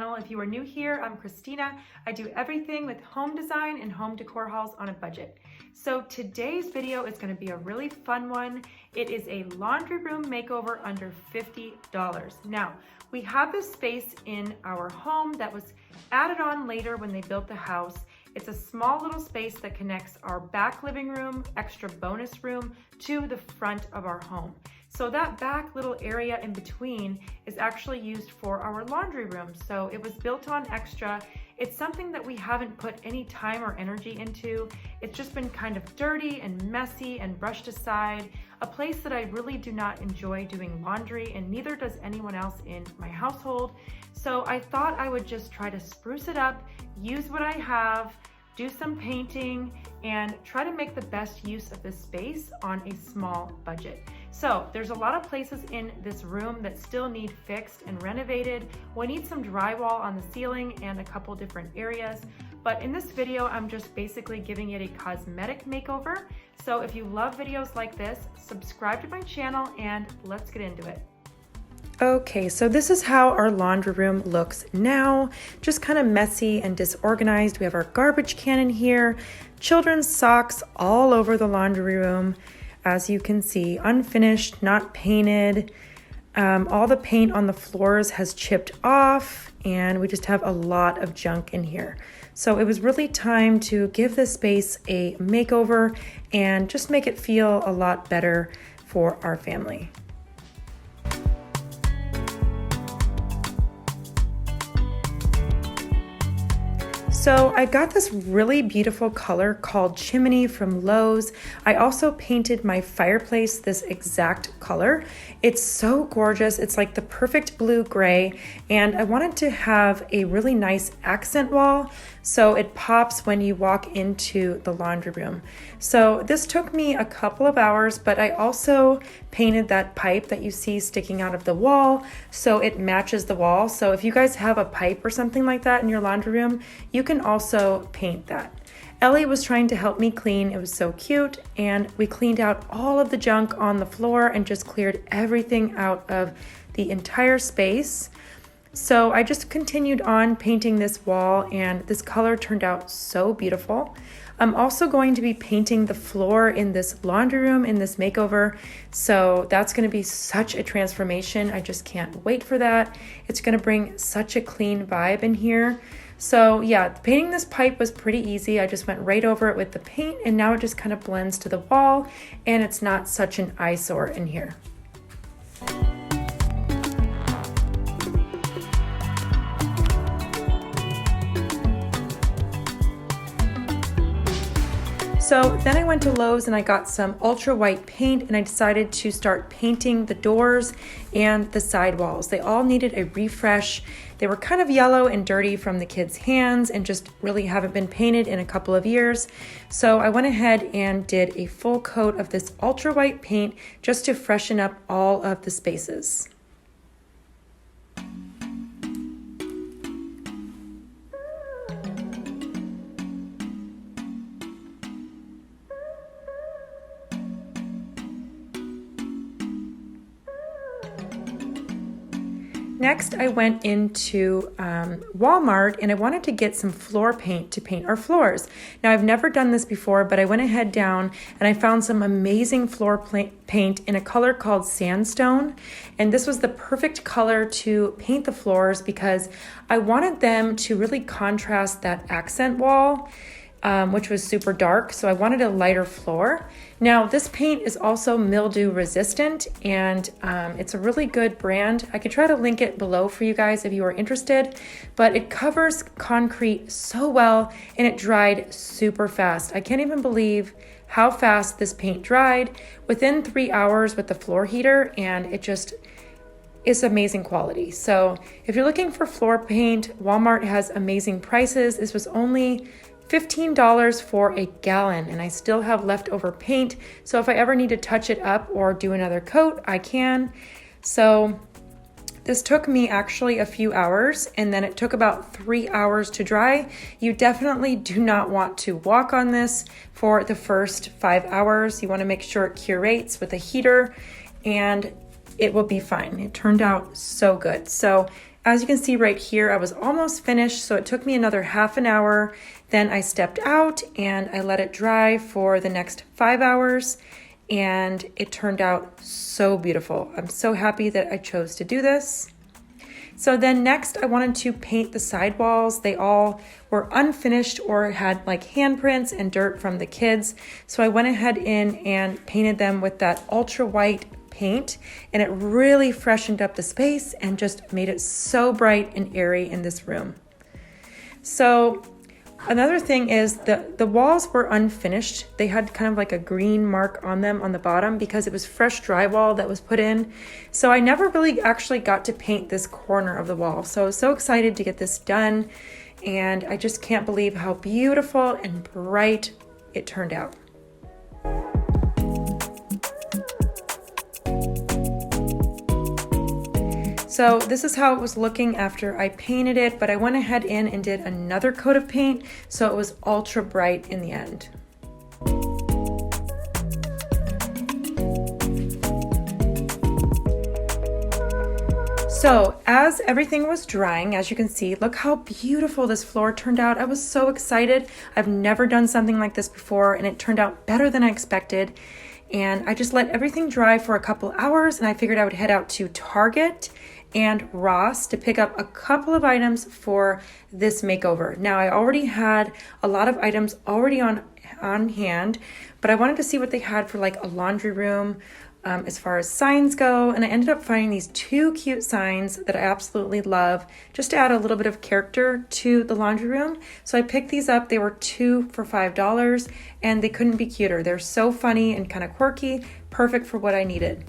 channel. If you are new here, I'm Christina. I do everything with home design and home decor hauls on a budget. So today's video is going to be a really fun one. It is a laundry room makeover under $50. Now, we have this space in our home that was added on later when they built the house. It's a small little space that connects our back living room, extra bonus room, to the front of our home. So that back little area in between is actually used for our laundry room. So it was built on extra. It's something that we haven't put any time or energy into. It's just been kind of dirty and messy and brushed aside, a place that I really do not enjoy doing laundry, and neither does anyone else in my household. So I thought I would just try to spruce it up, use what I have, do some painting, and try to make the best use of this space on a small budget. So there's a lot of places in this room that still need fixed and renovated. We need some drywall on the ceiling and a couple different areas. But in this video, I'm just basically giving it a cosmetic makeover. So if you love videos like this, subscribe to my channel and let's get into it. Okay, so this is how our laundry room looks now. Just kind of messy and disorganized. We have our garbage can in here, children's socks all over the laundry room. As you can see, unfinished, not painted. All the paint on the floors has chipped off, and we just have a lot of junk in here. So it was really time to give this space a makeover and just make it feel a lot better for our family. So I got this really beautiful color called Chimney from Lowe's. I also painted my fireplace this exact color. It's so gorgeous. It's like the perfect blue gray, and I wanted to have a really nice accent wall so it pops when you walk into the laundry room. So this took me a couple of hours, but I also painted that pipe that you see sticking out of the wall so it matches the wall. So if you guys have a pipe or something like that in your laundry room, you can also paint that. Ellie was trying to help me clean. It was so cute, and we cleaned out all of the junk on the floor and just cleared everything out of the entire space. So I just continued on painting this wall, and this color turned out so beautiful. I'm also going to be painting the floor in this laundry room in this makeover. So that's going to be such a transformation. I just can't wait for that. It's going to bring such a clean vibe in here. So yeah, painting this pipe was pretty easy. I just went right over it with the paint, and now it just kind of blends to the wall, and it's not such an eyesore in here. So then I went to Lowe's and I got some ultra white paint, and I decided to start painting the doors and the sidewalls. They all needed a refresh. They were kind of yellow and dirty from the kids' hands and just really haven't been painted in a couple of years. So I went ahead and did a full coat of this ultra white paint just to freshen up all of the spaces. Next, I went into Walmart and I wanted to get some floor paint to paint our floors. Now, I've never done this before, but I went ahead down and I found some amazing floor paint in a color called Sandstone. And this was the perfect color to paint the floors because I wanted them to really contrast that accent wall, which was super dark. So I wanted a lighter floor. Now this paint is also mildew resistant, and it's a really good brand. I could try to link it below for you guys if you are interested, but it covers concrete so well and it dried super fast. I can't even believe how fast this paint dried within 3 hours with the floor heater, and it just is amazing quality. So if you're looking for floor paint, Walmart has amazing prices. This was only $15 for a gallon, and I still have leftover paint. So if I ever need to touch it up or do another coat, I can. So this took me actually a few hours, and then it took about 3 hours to dry. You definitely do not want to walk on this for the first 5 hours. You want to make sure it curates with a heater, and it will be fine. It turned out so good. So As you can see right here, I was almost finished, so it took me another half an hour. Then I stepped out and I let it dry for the next 5 hours, and it turned out so beautiful. I'm so happy that I chose to do this. So then next I wanted to paint the side walls. They all were unfinished or had like handprints and dirt from the kids. So I went ahead in and painted them with that ultra white paint, and it really freshened up the space and just made it so bright and airy in this room. So another thing is the walls were unfinished. They had kind of like a green mark on them on the bottom because it was fresh drywall that was put in. So I never really actually got to paint this corner of the wall. So I was so excited to get this done, and I just can't believe how beautiful and bright it turned out. So this is how it was looking after I painted it, but I went ahead in and did another coat of paint so it was ultra bright in the end. So as everything was drying, as you can see, look how beautiful this floor turned out. I was so excited. I've never done something like this before, and it turned out better than I expected. And I just let everything dry for a couple hours, and I figured I would head out to Target and Ross to pick up a couple of items for this makeover. Now I already had a lot of items already on hand, but I wanted to see what they had for like a laundry room as far as signs go, and I ended up finding these two cute signs that I absolutely love just to add a little bit of character to the laundry room. So I picked these up. They were 2 for $5, and they couldn't be cuter. They're so funny and kind of quirky, perfect for what I needed.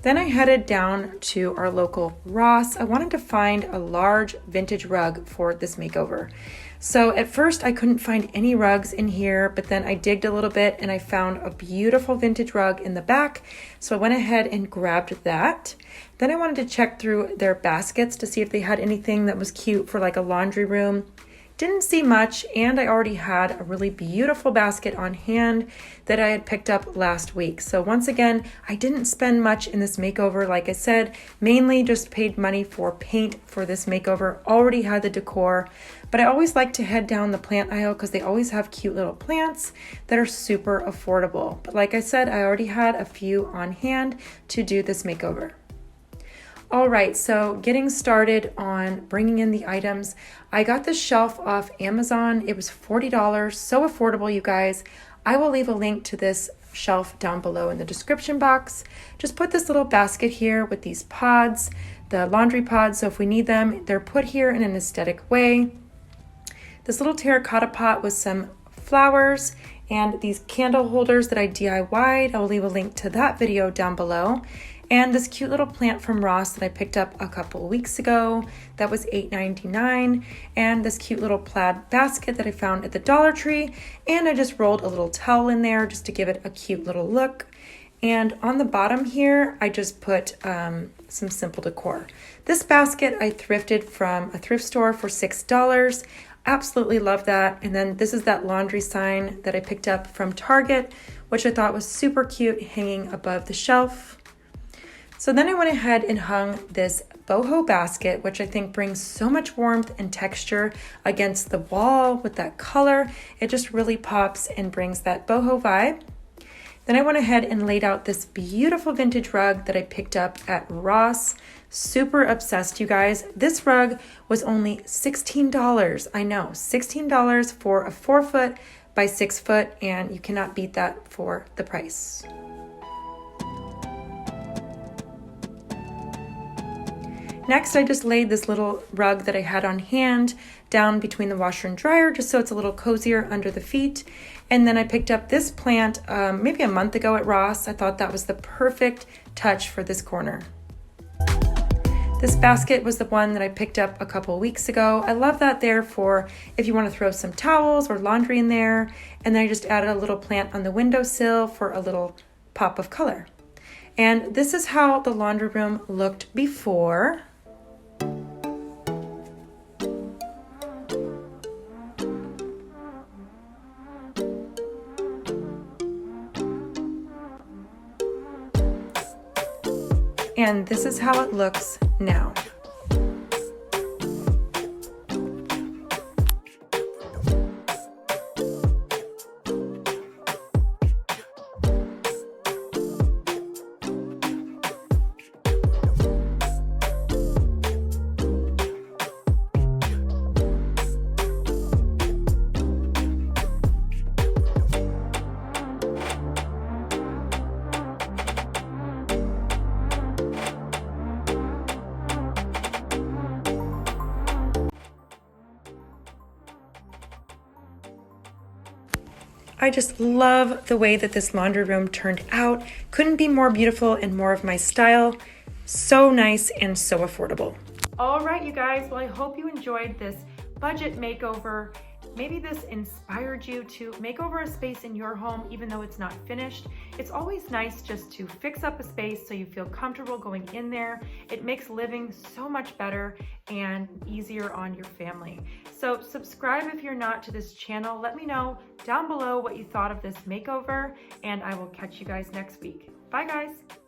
Then I headed down to our local Ross. I wanted to find a large vintage rug for this makeover. So at first I couldn't find any rugs in here, but then I digged a little bit and I found a beautiful vintage rug in the back. So I went ahead and grabbed that. Then I wanted to check through their baskets to see if they had anything that was cute for like a laundry room. Didn't see much, and I already had a really beautiful basket on hand that I had picked up last week. So once again, I didn't spend much in this makeover. Like I said, mainly just paid money for paint for this makeover. Already had the decor, but I always like to head down the plant aisle because they always have cute little plants that are super affordable. But like I said, I already had a few on hand to do this makeover. All right, so getting started on bringing in the items. I got this shelf off Amazon. It was $40, so affordable, you guys. I will leave a link to this shelf down below in the description box. Just put this little basket here with these pods, the laundry pods, so if we need them, they're put here in an aesthetic way. This little terracotta pot with some flowers and these candle holders that I DIY'd. I will leave a link to that video down below. And this cute little plant from Ross that I picked up a couple of weeks ago that was $8.99, and this cute little plaid basket that I found at the Dollar Tree, and I just rolled a little towel in there just to give it a cute little look. And on the bottom here, I just put some simple decor. This basket I thrifted from a thrift store for $6. Absolutely love that. And then this is that laundry sign that I picked up from Target, which I thought was super cute hanging above the shelf. So then I went ahead and hung this boho basket, which I think brings so much warmth and texture against the wall with that color. It just really pops and brings that boho vibe. Then I went ahead and laid out this beautiful vintage rug that I picked up at Ross. Super obsessed, you guys. This rug was only $16. I know, $16 for a 4-foot by 6-foot, and you cannot beat that for the price. Next, I just laid this little rug that I had on hand down between the washer and dryer, just so it's a little cozier under the feet. And then I picked up this plant maybe a month ago at Ross. I thought that was the perfect touch for this corner. This basket was the one that I picked up a couple weeks ago. I love that there for if you want to throw some towels or laundry in there. And then I just added a little plant on the windowsill for a little pop of color. And this is how the laundry room looked before. And this is how it looks now. I just love the way that this laundry room turned out. Couldn't be more beautiful and more of my style. So nice and so affordable. All right, you guys, well, I hope you enjoyed this budget makeover. Maybe this inspired you to make over a space in your home even though it's not finished. It's always nice just to fix up a space so you feel comfortable going in there. It makes living so much better and easier on your family. So subscribe if you're not to this channel. Let me know down below what you thought of this makeover, and I will catch you guys next week. Bye guys.